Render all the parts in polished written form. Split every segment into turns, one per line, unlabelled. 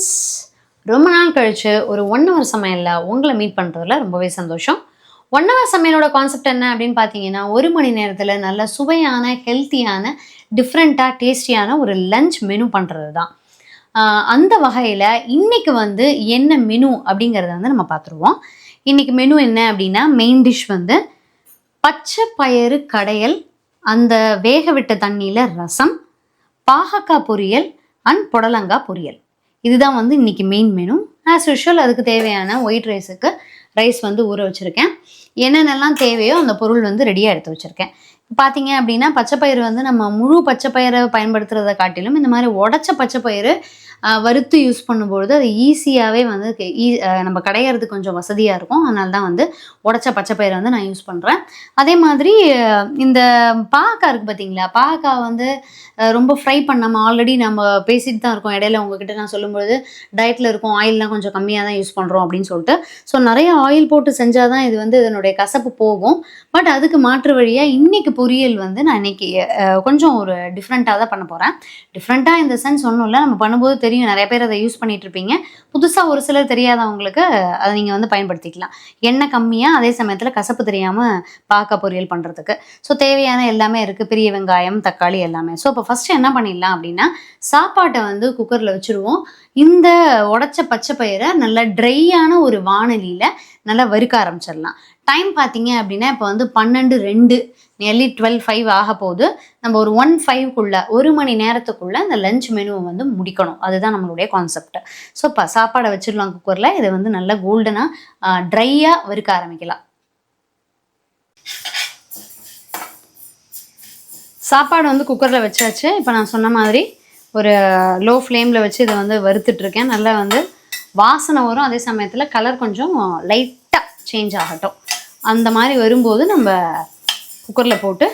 Friends, ரொம்ப நாள் கழிச்சு ஒரு 1 ஹவர் சமையலில் உங்களை மீட் பண்ணுறதுல ரொம்பவே சந்தோஷம். 1 ஹவர் சமையலோட கான்செப்ட் என்ன அப்படின்னு பார்த்தீங்கன்னா, 1 மணி நேரத்தில் நல்ல சுவையான, ஹெல்த்தியான, டிஃப்ரெண்ட்டாக, டேஸ்டியான ஒரு லஞ்ச் மெனு பண்ணுறது தான். அந்த வகையில் இன்னைக்கு வந்து என்ன மெனு அப்படிங்கிறத வந்து நம்ம பார்த்துருவோம். இன்னைக்கு மெனு என்ன அப்படின்னா, மெயின் டிஷ் வந்து பச்சை பயிறு கடையல், அந்த வேக விட்ட தண்ணியில் ரசம், பாகக்காய் பொரியல் அண்ட் புடலங்காய் பொரியல். இதுதான் வந்து இன்னைக்கு மெயின் மெனு. ஆஸ் யூஷுவல் அதுக்கு தேவையான ஒயிட் ரைஸுக்கு ரைஸ் வந்து ஊற வச்சுருக்கேன். என்னென்னலாம் தேவையோ அந்த பொருள் வந்து ரெடியாக எடுத்து வச்சுருக்கேன். பார்த்தீங்க அப்படின்னா, பச்சைப்பயிறு வந்து நம்ம முழு பச்சைப்பயிரை பயன்படுத்துகிறத காட்டிலும் இந்த மாதிரி உடச்ச பச்சைப்பயிறு வறுத்து யூஸ் பண்ணும்பொழுது அது ஈஸியாகவே வந்து நம்ம கடையிறதுக்கு கொஞ்சம் வசதியாக இருக்கும். அதனால தான் வந்து உடச்ச பச்சைப்பயிரை வந்து நான் யூஸ் பண்ணுறேன். அதே மாதிரி இந்த பாகக்காய் இருக்குது பார்த்தீங்களா, பாகக்காய் வந்து ரொம்ப ஃப்ரை பண்ணாமல், ஆல்ரெடி நம்ம பேசிட்டு தான் இருக்கோம். இடையில உங்ககிட்ட நான் சொல்லும்பொழுது டயட்டில் இருக்கும், ஆயிலெலாம் கொஞ்சம் கம்மியாக தான் யூஸ் பண்ணுறோம் அப்படின்னு சொல்லிட்டு. ஸோ நிறைய ஆயில் போட்டு செஞ்சால் தான் இது வந்து இதனுடைய கசப்பு போகும். பட் அதுக்கு மாற்று வழியாக இன்றைக்கி பொரியல் வந்து நான் இன்றைக்கி கொஞ்சம் ஒரு டிஃப்ரெண்ட்டாக தான் பண்ண போகிறேன். டிஃப்ரெண்ட்டாக இந்த சென்ஸ் ஒன்றும் இல்லை, நம்ம பண்ணும்போது தெரியும், நிறைய பேர் அதை யூஸ் பண்ணிகிட்ருப்பீங்க. புதுசாக ஒரு சிலர் தெரியாதவங்களுக்கு அதை நீங்கள் வந்து பயன்படுத்திக்கலாம். எண்ணெய் கம்மியாக, அதே சமயத்தில் கசப்பு தெரியாமல் பாகக்காய் பொரியல் பண்ணுறதுக்கு. ஸோ தேவையான எல்லாமே இருக்குது, பெரிய வெங்காயம், தக்காளி எல்லாமே. ஸோ இப்போ ஃபஸ்ட்டு என்ன பண்ணிடலாம் அப்படின்னா, சாப்பாட்டை வந்து குக்கரில் வச்சுருவோம். இந்த உடச்ச பச்சை பயிரை நல்லா ட்ரையான ஒரு வானலியில் நல்லா வறுக்க ஆரம்பிச்சிடலாம். டைம் பார்த்தீங்க அப்படின்னா இப்போ வந்து 12:02 நியர்லி 12:05 ஆக போகுது. நம்ம ஒரு 1:05 1 மணி நேரத்துக்குள்ளே இந்த லஞ்ச் மெனுவை வந்து முடிக்கணும். அதுதான் நம்மளுடைய கான்செப்ட். ஸோ இப்போ சாப்பாடை வச்சிடலாம் குக்கரில். இதை வந்து நல்லா கோல்டனாக ட்ரையாக வறுக்க ஆரம்பிக்கலாம். சாப்பாடு வந்து குக்கரில் வச்சாச்சு. இப்போ நான் சொன்ன மாதிரி ஒரு லோ ஃப்ளேமில் வச்சு இதை வந்து வறுத்துட்ருக்கேன். நல்லா வந்து வாசனை வரும், அதே சமயத்தில் கலர் கொஞ்சம் லைட்டாக சேஞ்ச் ஆகட்டும். அந்த மாதிரி வரும்போது நம்ம குக்கரில் போட்டு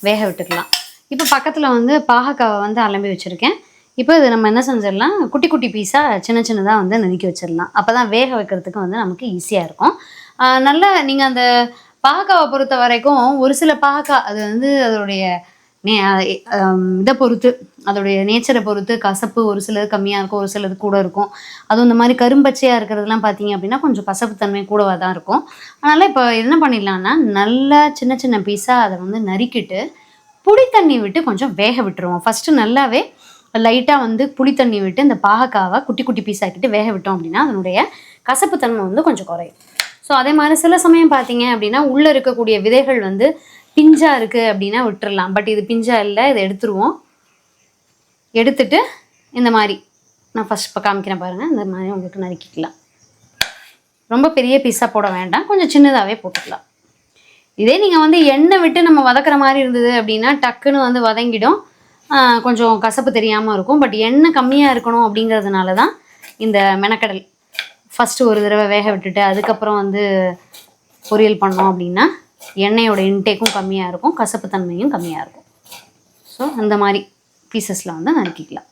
வேக விட்டுக்கலாம். இப்போ பக்கத்தில் வந்து பாகக்காவை வந்து அலம்பி வச்சுருக்கேன். இப்போ இது நம்ம என்ன செஞ்சிடலாம், குட்டி குட்டி பீஸாக சின்ன சின்னதாக வந்து நறுக்கி வச்சிடலாம். அப்போ தான் வேக வைக்கிறதுக்கு வந்து நமக்கு ஈஸியாக இருக்கும். நல்லா நீங்கள் அந்த பாகக்காவை பொறுத்த வரைக்கும் ஒரு சில பாகக்காய் அது வந்து அதோடைய இதை பொறுத்து, அதோடைய நேச்சரை பொறுத்து கசப்பு ஒரு சிலது கம்மியாக இருக்கும், ஒரு சிலது கூட இருக்கும். அதுவும் இந்த மாதிரி கரும்பச்சையாக இருக்கிறதுலாம் பார்த்தீங்க அப்படின்னா கொஞ்சம் கசப்பு தன்மை கூடவாக தான் இருக்கும். அதனால் இப்போ என்ன பண்ணிடலான்னா, நல்லா சின்ன சின்ன பீஸாக அதை வந்து நறுக்கிட்டு புளி தண்ணி விட்டு கொஞ்சம் வேக விட்டுருவோம். ஃபஸ்ட்டு நல்லாவே லைட்டாக வந்து புளி தண்ணி விட்டு இந்த பாகக்காவை குட்டி குட்டி பீஸாக்கிட்டு வேக விட்டோம் அப்படின்னா அதனுடைய கசப்பு தன்மை வந்து கொஞ்சம் குறையும். ஸோ அதே மாதிரி சில சமயம் பார்த்தீங்க அப்படின்னா உள்ளே இருக்கக்கூடிய விதைகள் வந்து பிஞ்சாக இருக்குது அப்படின்னா விட்டுறலாம். பட் இது பிஞ்சாக இல்லை, இதை எடுத்துருவோம். எடுத்துட்டு இந்த மாதிரி நான் ஃபஸ்ட் இப்போ காமிக்கிறேன் பாருங்கள். இந்த மாதிரி உங்களுக்கு நறுக்கிக்கலாம். ரொம்ப பெரிய பீஸாக போட வேண்டாம், கொஞ்சம் சின்னதாகவே போட்டுக்கலாம். இதே நீங்கள் வந்து எண்ணெய் விட்டு நம்ம வதக்கிற மாதிரி இருந்தது அப்படின்னா டக்குன்னு வந்து வதங்கிடும், கொஞ்சம் கசப்பு தெரியாமல் இருக்கும். பட் எண்ணெய் கம்மியாக இருக்கணும் அப்படிங்கிறதுனால தான் இந்த மெனக்கடல். ஃபஸ்ட்டு ஒரு தடவை வேக விட்டுட்டு அதுக்கப்புறம் வந்து பொரியல் பண்ணோம் அப்படின்னா எண்ணெயோட இன்டேக்கும் கம்மியாக இருக்கும், கசப்பு தன்மையும் கம்மியாக இருக்கும். ஸோ அந்த மாதிரி பீசஸில் வந்து நறுக்கிக்கலாம்.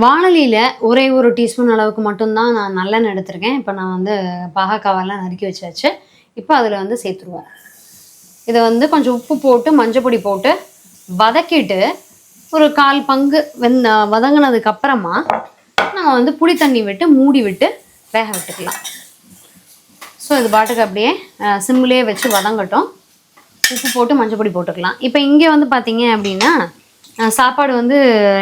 வானலியில் ஒரே ஒரு டீஸ்பூன் அளவுக்கு மட்டும்தான் நான் நல்லெண்ணெய் எடுத்திருக்கேன். இப்போ நான் வந்து பாகக்காவெல்லாம் நறுக்கி வச்சாச்சு. இப்போ அதில் வந்து சேர்த்துருவோம். இதை வந்து கொஞ்சம் உப்பு போட்டு மஞ்சள் பொடி போட்டு வதக்கிட்டு ஒரு 1/4 பங்கு வதங்கினதுக்கப்புறமா நம்ம வந்து புளி தண்ணி விட்டு மூடி விட்டு வேக விட்டுக்கலாம். ஸோ இது பாட்டுக்கு அப்படியே சிம்லேயே வச்சு வதங்கட்டும். உப்பு போட்டு மஞ்சள் பொடி போட்டுக்கலாம். இப்போ இங்கே வந்து பார்த்தீங்க அப்படின்னா சாப்பாடு வந்து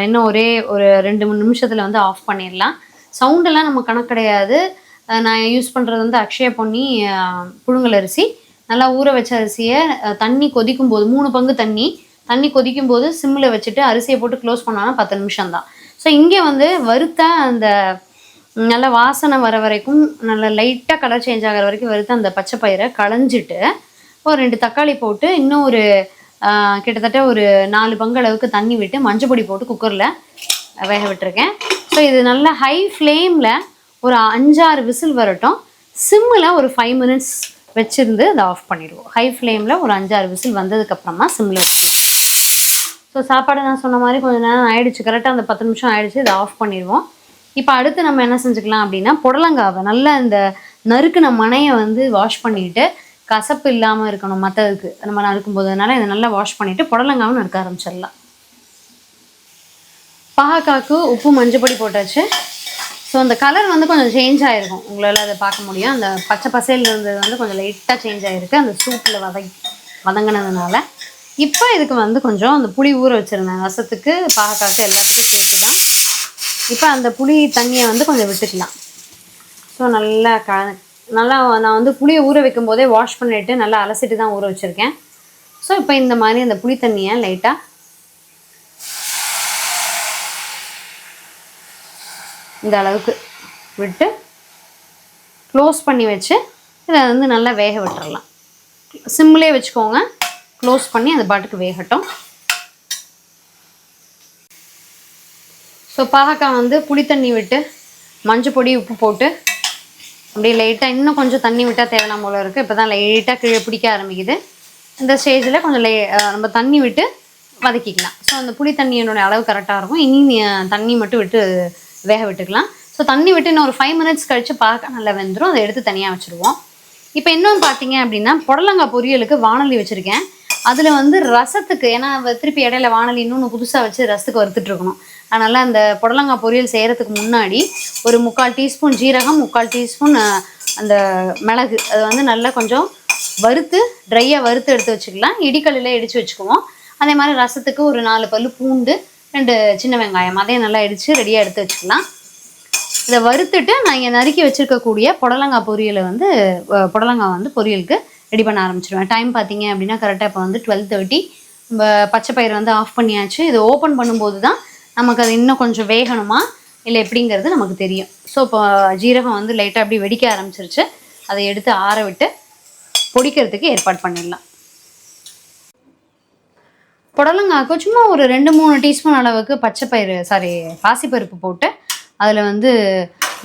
இன்னும் ஒரே ஒரு 2-3 நிமிஷத்தில் வந்து ஆஃப் பண்ணிடலாம். சவுண்டெல்லாம் நம்ம கணக்கு கிடையாது. நான் யூஸ் பண்ணுறது வந்து அக்ஷய பொன்னி புழுங்கல் அரிசி. நல்லா ஊற வச்ச அரிசியை தண்ணி கொதிக்கும் போது 3 பங்கு தண்ணி கொதிக்கும் போது சிம்மில் வச்சுட்டு அரிசியை போட்டு க்ளோஸ் பண்ணோன்னா 10 நிமிஷம் தான். ஸோ இங்கே வந்து வறுத்த அந்த நல்ல வாசனை வர வரைக்கும், நல்லா லைட்டாக கலர் சேஞ்ச் ஆகிற வரைக்கும் வறுத்து அந்த பச்சை பயிரை களைஞ்சிட்டு ஒரு 2 தக்காளி போட்டு இன்னும் ஒரு கிட்டத்தட்ட ஒரு 4 பங்கு அளவுக்கு தண்ணி விட்டு மஞ்சள் பொடி போட்டு குக்கரில் வேக விட்டுருக்கேன். ஸோ இது நல்லா ஹை ஃப்ளேமில் ஒரு 5-6 விசில் வரட்டும். சிம்மில் ஒரு 5 மினிட்ஸ் வச்சுருந்து அதை ஆஃப் பண்ணிடுவோம். ஹை ஃப்ளேமில் ஒரு 5-6 விசில் வந்ததுக்கப்புறமா சிம்மில் வச்சுருவோம். ஸோ சாப்பாடு நான் சொன்ன மாதிரி கொஞ்சம் நேரம் ஆயிடுச்சு, கரெக்டாக அந்த 10 நிமிஷம் ஆயிடுச்சு. இதை ஆஃப் பண்ணிடுவோம். இப்போ அடுத்து நம்ம என்ன செஞ்சுக்கலாம் அப்படின்னா, புடலங்காவை நல்லா இந்த நறுக்குன மனையை வந்து வாஷ் பண்ணிவிட்டு, கசப்பு இல்லாமல் இருக்கணும் மற்றதுக்கு நம்ம நறுக்கும் போது, அதனால் இதை நல்லா வாஷ் பண்ணிவிட்டு புடலங்காவும் நறுக்க ஆரம்பிச்சிடலாம். பாகக்காய்க்கு உப்பு மஞ்சப்பொடி போட்டாச்சு. ஸோ அந்த கலர் வந்து கொஞ்சம் சேஞ்ச் ஆகிருக்கும், உங்களால் அதை பார்க்க முடியும். அந்த பச்சை பசையில் இருந்தது வந்து கொஞ்சம் லைட்டாக சேஞ்ச் ஆகிருக்கு அந்த சூப்பில் வதங்கினதுனால. இப்போ இதுக்கு வந்து கொஞ்சம் அந்த புளி ஊற வச்சுருந்தேன், ரசத்துக்கு பாகக்காய்க்கு எல்லாத்துக்கும் சேர்த்து தான். இப்போ அந்த புளி தண்ணியை வந்து கொஞ்சம் விட்டுக்கலாம். ஸோ நல்லா நான் வந்து புளியை ஊற வைக்கும் போதே வாஷ் பண்ணிவிட்டு நல்லா அலசிட்டு தான் ஊற வச்சுருக்கேன். ஸோ இப்போ இந்த மாதிரி அந்த புளி தண்ணியை லைட்டாக இந்த அளவுக்கு விட்டு க்ளோஸ் பண்ணி வச்சு இதை வந்து நல்லா வேக விட்டுறலாம். சிம்மிலே வச்சுக்கோங்க, க்ளோஸ் பண்ணி அந்த பாட்டுக்கு வேகட்டும். ஸோ பாகக்காய் வந்து புளி தண்ணி விட்டு மஞ்சள் பொடி உப்பு போட்டு அப்படியே லைட்டாக இன்னும் கொஞ்சம் தண்ணி விட்டால் தேவையில்லாம் போல இருக்குது. இப்போ தான் லைட்டாக கீழே பிடிக்க ஆரம்பிக்குது. இந்த ஸ்டேஜில் கொஞ்சம் நம்ம தண்ணி விட்டு வதக்கிக்கலாம். ஸோ அந்த புளி தண்ணியோட அளவு கரெக்டாக இருக்கும். இனி தண்ணி மட்டும் விட்டு வேக விட்டுக்கலாம். ஸோ தண்ணி விட்டு இன்னும் ஒரு 5 மினிட்ஸ் கழித்து பாகக்காய் நல்லா வெந்துடும். அதை எடுத்து தனியாக வச்சுருவோம். இப்போ இன்னொன்று பார்த்தீங்க அப்படின்னா, புடலங்காய் பொரியலுக்கு வானொலி வச்சுருக்கேன். அதில் வந்து ரசத்துக்கு, ஏன்னா திருப்பி இடையில வானொலி இன்னொன்று புதுசாக வச்சு ரசத்துக்கு வறுத்துட்ருக்கணும். அதனால் அந்த புடலங்காய் பொரியல் செய்கிறதுக்கு முன்னாடி ஒரு 3/4 டீஸ்பூன் ஜீரகம், 3/4 டீஸ்பூன் அந்த மிளகு, அதை வந்து நல்லா கொஞ்சம் வறுத்து ட்ரையாக வறுத்து எடுத்து வச்சுக்கலாம். இடிக்கல்லில் இடித்து வச்சுக்குவோம். அதே மாதிரி ரசத்துக்கு ஒரு 4 பல்லு பூண்டு, 2 சின்ன வெங்காயம், அதையும் நல்லா இடித்து ரெடியாக எடுத்து வச்சுக்கலாம். இதை வறுத்துட்டு நான் இங்கே நறுக்கி வச்சுருக்கக்கூடிய புடலங்காய் பொரியலை வந்து புடலங்காய் வந்து பொரியலுக்கு ரெடி பண்ண ஆரம்பிச்சிடுவேன். டைம் பார்த்தீங்க அப்படின்னா கரெக்டாக இப்போ வந்து 12:30. நம்ம பச்சை பயிர் வந்து ஆஃப் பண்ணியாச்சு. இது ஓப்பன் பண்ணும்போது தான் நமக்கு அது இன்னும் கொஞ்சம் வேகணுமா இல்லை எப்படிங்கிறது நமக்கு தெரியும். ஸோ இப்போ ஜீரகம் வந்து லைட்டாக அப்படி வெடிக்க ஆரம்பிச்சிருச்சு. அதை எடுத்து ஆற விட்டு பொடிக்கிறதுக்கு ஏற்பாடு பண்ணிடலாம். புடலங்காய்க்கு சும்மா ஒரு 2-3 டீஸ்பூன் அளவுக்கு பாசிப்பருப்பு போட்டு அதில் வந்து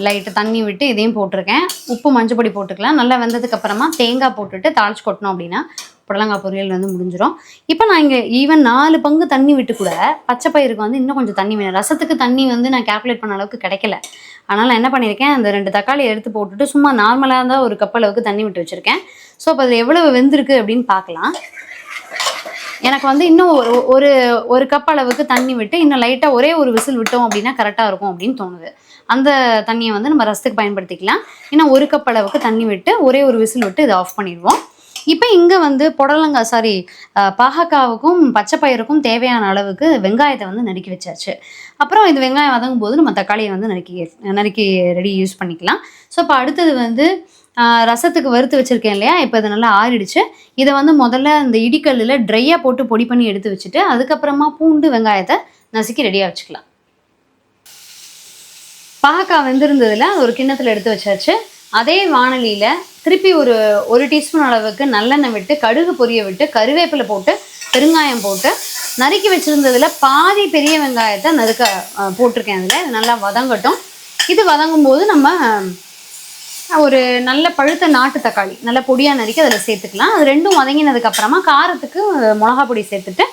லைட்டு தண்ணி விட்டு இதையும் போட்டிருக்கேன். உப்பு மஞ்சப்பொடி போட்டுக்கலாம். நல்லா வெந்ததுக்கப்புறமா தேங்காய் போட்டுட்டு தாளிச்சு கொட்டினோம் அப்படின்னா புடலங்காய் பொரியல் வந்து முடிஞ்சிடும். இப்போ நான் இங்கே ஈவன் 4 பங்கு தண்ணி விட்டு கூட பச்சை பயிருக்கு வந்து இன்னும் கொஞ்சம் தண்ணி வேணும். ரசத்துக்கு தண்ணி வந்து நான் கேல்குலேட் பண்ண அளவுக்கு கிடைக்கல. அதனால் நான் என்ன பண்ணியிருக்கேன், அந்த 2 தக்காளி எடுத்து போட்டுட்டு சும்மா நார்மலாக இருந்தால் ஒரு கப் அளவுக்கு தண்ணி விட்டு வச்சுருக்கேன். ஸோ இப்போ அது எவ்வளவு வெந்திருக்கு அப்படின்னு பார்க்கலாம். எனக்கு வந்து இன்னும் ஒரு கப் அளவுக்கு தண்ணி விட்டு இன்னும் லைட்டாக ஒரே ஒரு விசில் விட்டோம் அப்படின்னா கரெக்டாக இருக்கும் அப்படின்னு தோணுது. அந்த தண்ணியை வந்து நம்ம ரசத்துக்கு பயன்படுத்திக்கலாம். இன்னும் 1 கப் அளவுக்கு தண்ணி விட்டு ஒரே ஒரு விசில் விட்டு இதை ஆஃப் பண்ணிடுவோம். இப்போ இங்கே வந்து பாகக்காவுக்கும் பச்சை பயிறுக்கும் தேவையான அளவுக்கு வெங்காயத்தை வந்து நறுக்கி வச்சாச்சு. அப்புறம் இது வெங்காயம் வதங்கும் போது நம்ம தக்காளியை வந்து நறுக்கி ரெடி யூஸ் பண்ணிக்கலாம். ஸோ இப்போ அடுத்தது வந்து ரசத்துக்கு வறுத்து வச்சுருக்கேன் இல்லையா, இப்போ இது நல்லா ஆறிடுச்சு. இதை வந்து முதல்ல இந்த இடிக்கல்லில் ட்ரையாக போட்டு பொடி பண்ணி எடுத்து வச்சுட்டு அதுக்கப்புறமா பூண்டு வெங்காயத்தை நசுக்கி ரெடியாக வச்சுக்கலாம். பாகக்காய் வெந்திருந்ததில் ஒரு கிண்ணத்தில் எடுத்து வச்சாச்சு. அதே வானலியில் திருப்பி ஒரு டீஸ்பூன் அளவுக்கு நல்லெண்ணெய் விட்டு கடுகு பொரிய விட்டு கருவேப்பிலை போட்டு பெருங்காயம் போட்டு நறுக்கி வச்சுருந்ததில் பாதி பெரிய வெங்காயத்தை போட்டிருக்கேன். அதில் நல்லா வதங்கட்டும். இது வதங்கும் போது நம்ம ஒரு நல்ல பழுத்த நாட்டு தக்காளி நல்ல பொடியாக நறுக்கி அதில் சேர்த்துக்கலாம். அது ரெண்டும் வதங்கினதுக்கப்புறமா காரத்துக்கு மிளகா பொடி சேர்த்துட்டு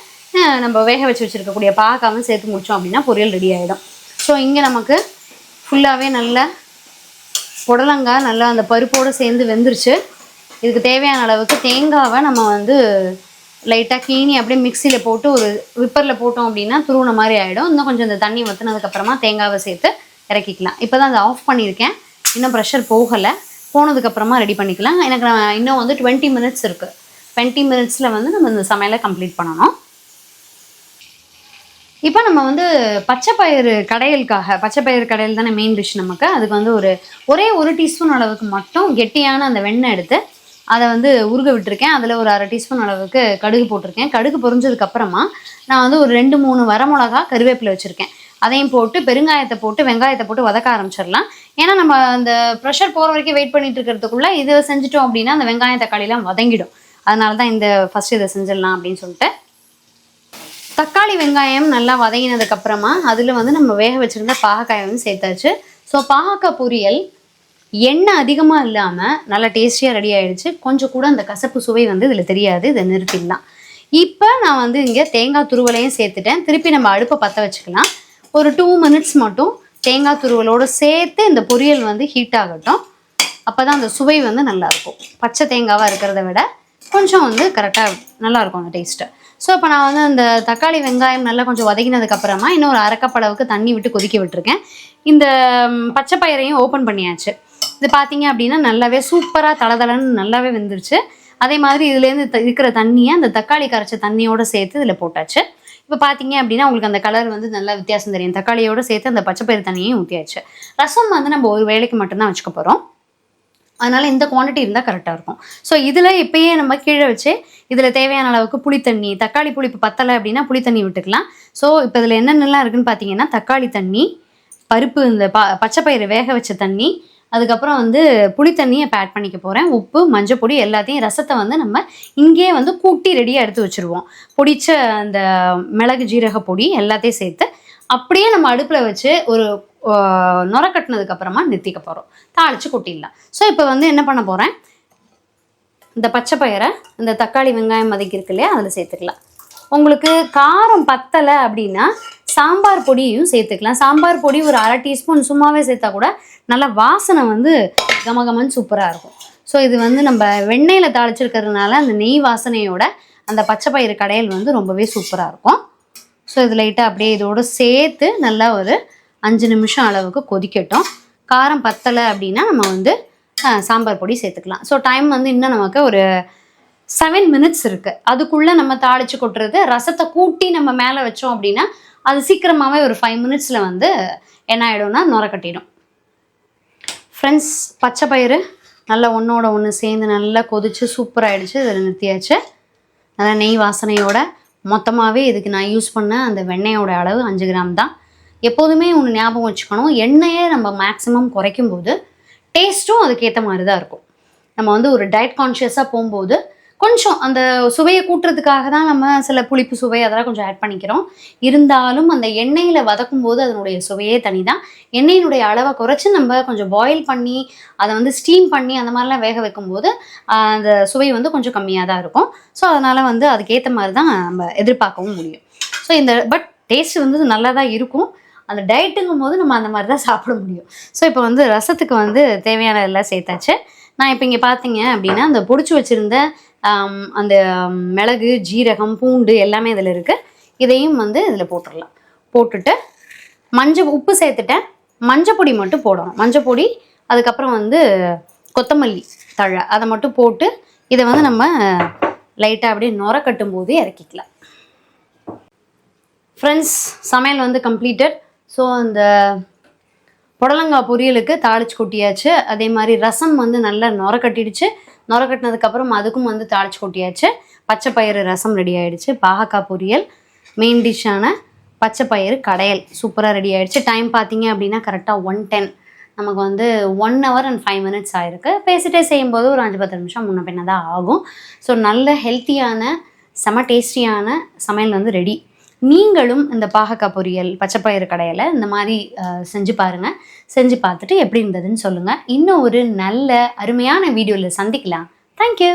நம்ம வேக வச்சுருக்கக்கூடிய பாகக்காவும் சேர்த்து முடித்தோம் அப்படின்னா பொரியல் ரெடி ஆகிடும். ஸோ இங்கே நமக்கு ஃபுல்லாகவே நல்ல புடலங்காய் நல்லா அந்த பருப்போடு சேர்ந்து வெந்துருச்சு. இதுக்கு தேவையான அளவுக்கு தேங்காவை நம்ம வந்து லைட்டாக கீனி அப்படியே மிக்சியில் போட்டு ஒரு விப்பரில் போட்டோம் அப்படின்னா துருவின மாதிரி ஆகிடும். இன்னும் கொஞ்சம் இந்த தண்ணி வற்றினதுக்கப்புறமா தேங்காவை சேர்த்து இறக்கிக்கலாம். இப்போ தான் அதை ஆஃப் பண்ணியிருக்கேன். இன்னும் ப்ரெஷர் போகலை. போனதுக்கப்புறமா ரெடி பண்ணிக்கலாம். எனக்கு இன்னும் வந்து 20 மினிட்ஸ் இருக்குது. 20 மினிட்ஸில் வந்து நம்ம இந்த சமையலை கம்ப்ளீட் பண்ணணும். இப்போ நம்ம வந்து பச்சை பயிறு கடையல் தானே மெயின் டிஷ் நமக்கு. அதுக்கு வந்து ஒரே ஒரு டீஸ்பூன் அளவுக்கு மட்டும் கெட்டியான அந்த வெண்ணெய் எடுத்து அதை வந்து உருக விட்டுருக்கேன். அதில் ஒரு 1/2 டீஸ்பூன் அளவுக்கு கடுகு போட்டிருக்கேன். கடுகு பொரிஞ்சதுக்கப்புறமா நான் வந்து ஒரு 2-3 வரமிளகா கருவேப்பிலை வச்சுருக்கேன். அதையும் போட்டு பெருங்காயத்தை போட்டு வெங்காயத்தை போட்டு வதக்க ஆரம்பிச்சிடலாம். ஏன்னா நம்ம அந்த ப்ரெஷர் போகிற வரைக்கும் வெயிட் பண்ணிட்டு இருக்கிறதுக்குள்ளே இதை செஞ்சுட்டோம் அப்படின்னா அந்த வெங்காயம் தக்காளிலாம் வதங்கிடும். அதனால தான் ஃபஸ்ட்டு இதை செஞ்சிடலாம் அப்படின்னு சொல்லிட்டு தக்காளி வெங்காயம் நல்லா வதங்கினதுக்கப்புறமா அதில் வந்து நம்ம வேக வச்சுருந்த பாகக்காயை வந்து சேர்த்தாச்சு. ஸோ பாகக்காய் பொரியல் எண்ணெய் அதிகமாக இல்லாமல் நல்லா டேஸ்டியாக ரெடி ஆகிடுச்சு. கொஞ்சம் கூட அந்த கசப்பு சுவை வந்து இதில் தெரியாது. இதை நிறுத்திடலாம். இப்போ நான் வந்து இங்கே தேங்காய் துருவலையும் சேர்த்துட்டேன். திருப்பி நம்ம அடுப்பை பற்ற வச்சுக்கலாம். ஒரு 2 மினிட்ஸ் மட்டும் தேங்காய் துருவலோடு சேர்த்து இந்த பொரியல் வந்து ஹீட் ஆகட்டும். அப்போ தான் அந்த சுவை வந்து நல்லாயிருக்கும். பச்சை தேங்காவாக இருக்கிறத விட கொஞ்சம் வந்து கரெக்டாக நல்லாயிருக்கும் அந்த டேஸ்ட்டு. ஸோ இப்போ நான் வந்து அந்த தக்காளி வெங்காயம் நல்லா கொஞ்சம் வதக்கினதுக்கப்புறமா இன்னும் ஒரு அரைக்கப் அளவுக்கு தண்ணி விட்டு கொதிக்க விட்டுருக்கேன். இந்த பச்சை பயிரையும் ஓப்பன் பண்ணியாச்சு. இது பார்த்தீங்க அப்படின்னா நல்லாவே சூப்பராக தளதளன்னு நல்லாவே வெந்துருச்சு. அதே மாதிரி இதுலேருந்து இருக்கிற தண்ணியை அந்த தக்காளி கரைச்ச தண்ணியோடு சேர்த்து இதில் போட்டாச்சு. இப்போ பார்த்தீங்க அப்படின்னா உங்களுக்கு அந்த கலர் வந்து நல்லா வித்தியாசம் தெரியும். தக்காளியோடு சேர்த்து அந்த பச்சைப்பயிறு தண்ணியையும் ஊற்றியாச்சு. ரசம் வந்து நம்ம ஒரு வேளைக்கு மட்டும்தான் வச்சுக்க போகிறோம். அதனால் இந்த குவான்டிட்டி இருந்தால் கரெக்டாக இருக்கும். ஸோ இதில் இப்போயே நம்ம கீழே வச்சு இதில் தேவையான அளவுக்கு புளித்தண்ணி, தக்காளி புளிப்பு பத்தலை அப்படின்னா புளித்தண்ணி விட்டுக்கலாம். ஸோ இப்போ இதில் என்னென்னலாம் இருக்குதுன்னு பார்த்தீங்கன்னா தக்காளி தண்ணி, பருப்பு இந்த பச்சைப்பயிறு வேக வச்ச தண்ணி, அதுக்கப்புறம் வந்து புளித்தண்ணியை இப்போ ஆட் பண்ணிக்க போகிறேன். உப்பு, மஞ்சப்பொடி எல்லாத்தையும் ரசத்தை வந்து நம்ம இங்கேயே வந்து கூட்டி ரெடியாக எடுத்து வச்சுருவோம். பொடிச்ச அந்த மிளகு ஜீரக பொடி எல்லாத்தையும் சேர்த்து அப்படியே நம்ம அடுப்பில் வச்சு ஒரு நுர கட்டினதுக்கப்புறமா நிறுத்திக்க போகிறோம். தாளித்து கொட்டிடலாம். ஸோ இப்போ வந்து என்ன பண்ண போகிறேன், இந்த பச்சை பயிரை இந்த தக்காளி வெங்காயம் வதக்கிருக்கு இல்லையா அதில் சேர்த்துக்கலாம். உங்களுக்கு காரம் பத்தலை அப்படின்னா சாம்பார் பொடியும் சேர்த்துக்கலாம். சாம்பார் பொடி ஒரு 1/2 டீஸ்பூன் சும்மாவே சேர்த்தா கூட நல்லா வாசனை வந்து கமகமன்னு சூப்பராக இருக்கும். ஸோ இது வந்து நம்ம வெண்ணெயில் தாளிச்சிருக்கிறதுனால அந்த நெய் வாசனையோட அந்த பச்சை பயிறு கடையல் வந்து ரொம்பவே சூப்பராக இருக்கும். ஸோ இது லைட்டாக அப்படியே இதோடு சேர்த்து நல்லா ஒரு 5 நிமிஷம் அளவுக்கு கொதிக்கட்டும். காரம் பத்தலை அப்படின்னா நம்ம வந்து சாம்பார் பொடி சேர்த்துக்கலாம். ஸோ டைம் வந்து இன்னும் நமக்கு ஒரு 7 மினிட்ஸ் இருக்குது. அதுக்குள்ளே நம்ம தாளித்து கொட்டுறது ரசத்தை கூட்டி நம்ம மேலே வச்சோம் அப்படின்னா அது சீக்கிரமாகவே ஒரு 5 மினிட்ஸில் வந்து என்ன ஆகிடும்னா நுர கட்டிடும். ஃப்ரெண்ட்ஸ், பச்சை பயிறு நல்லா ஒன்றோட ஒன்று சேர்ந்து நல்லா கொதித்து சூப்பராகிடுச்சு. இதில் நிறுத்தியாச்சு. நல்லா நெய் வாசனையோட மொத்தமாகவே இதுக்கு நான் யூஸ் பண்ண அந்த வெண்ணெயோட அளவு 5 கிராம் தான். எப்போதுமே ஒன்று ஞாபகம் வச்சுக்கணும், எண்ணெயை நம்ம மேக்ஸிமம் குறைக்கும் போது டேஸ்ட்டும் அதுக்கேற்ற மாதிரி தான் இருக்கும். நம்ம வந்து ஒரு டயட் கான்ஷியஸாக போகும்போது கொஞ்சம் அந்த சுவையை கூட்டுறதுக்காக தான் நம்ம சில புளிப்பு சுவை அதெல்லாம் கொஞ்சம் ஆட் பண்ணிக்கிறோம். இருந்தாலும் அந்த எண்ணெயில் வதக்கும் போது அதனுடைய சுவையே தனி தான். எண்ணெயினுடைய அளவை குறைச்சி நம்ம கொஞ்சம் பாயில் பண்ணி அதை வந்து ஸ்டீம் பண்ணி அந்த மாதிரிலாம் வேக வைக்கும்போது அந்த சுவை வந்து கொஞ்சம் கம்மியாக தான் இருக்கும். ஸோ அதனால் வந்து அதுக்கேற்ற மாதிரி தான் நம்ம எதிர்பார்க்கவும் முடியும். ஸோ பட் டேஸ்ட் வந்து நல்லா தான் இருக்கும். அந்த டயட்டுங்கும் போது நம்ம அந்த மாதிரி தான் சாப்பிட முடியும். ஸோ இப்போ வந்து ரசத்துக்கு வந்து தேவையான எல்லாம் சேர்த்தாச்சு. நான் இப்போ இங்கே பார்த்தீங்க அப்படின்னா அந்த பொடிச்சு வச்சுருந்த அந்த மிளகு, ஜீரகம், பூண்டு எல்லாமே இதில் இருக்குது. இதையும் வந்து இதில் போட்டுடலாம். போட்டுட்டு உப்பு சேர்த்துட்டேன். மஞ்சப்பொடி மட்டும் போடணும். மஞ்சப்பொடி, அதுக்கப்புறம் வந்து கொத்தமல்லி தழை அதை மட்டும் போட்டு இதை வந்து நம்ம லைட்டாக அப்படியே நுர கட்டும் போது இறக்கிக்கலாம். ஃப்ரெண்ட்ஸ், சமையல் வந்து கம்ப்ளீட்டட். ஸோ அந்த புடலங்காய் பொரியலுக்கு தாளிச்சு கொட்டியாச்சு. அதே மாதிரி ரசம் வந்து நல்லா நுர கட்டிடுச்சு. நுர கட்டினதுக்கப்புறம் அதுக்கும் வந்து தாளிச்சு கொட்டியாச்சு. பச்சை பயிறு ரசம் ரெடி ஆகிடுச்சு. பாகக்காய் பொரியல், மெயின் டிஷ்ஷான பச்சை பயிறு கடையல் சூப்பராக ரெடி ஆகிடுச்சு. டைம் பார்த்தீங்க அப்படின்னா கரெக்டாக 1:10. நமக்கு வந்து 1 hour and 5 minutes ஆகிருக்கு. பேசிட்டே செய்யும்போது ஒரு 5-10 நிமிஷம் முன்ன பின்ன தான் ஆகும். ஸோ நல்ல ஹெல்த்தியான செம டேஸ்டியான சமையல் வந்து ரெடி. நீங்களும் இந்த பாகக்காய் பொரியல், பச்சைப்பயிறு கடையில் இந்த மாதிரி செஞ்சு பாருங்கள். செஞ்சு பார்த்துட்டு எப்படி இருந்ததுன்னு சொல்லுங்கள். இன்னும் ஒரு நல்ல அருமையான வீடியோவில் சந்திக்கலாம். தேங்க்யூ.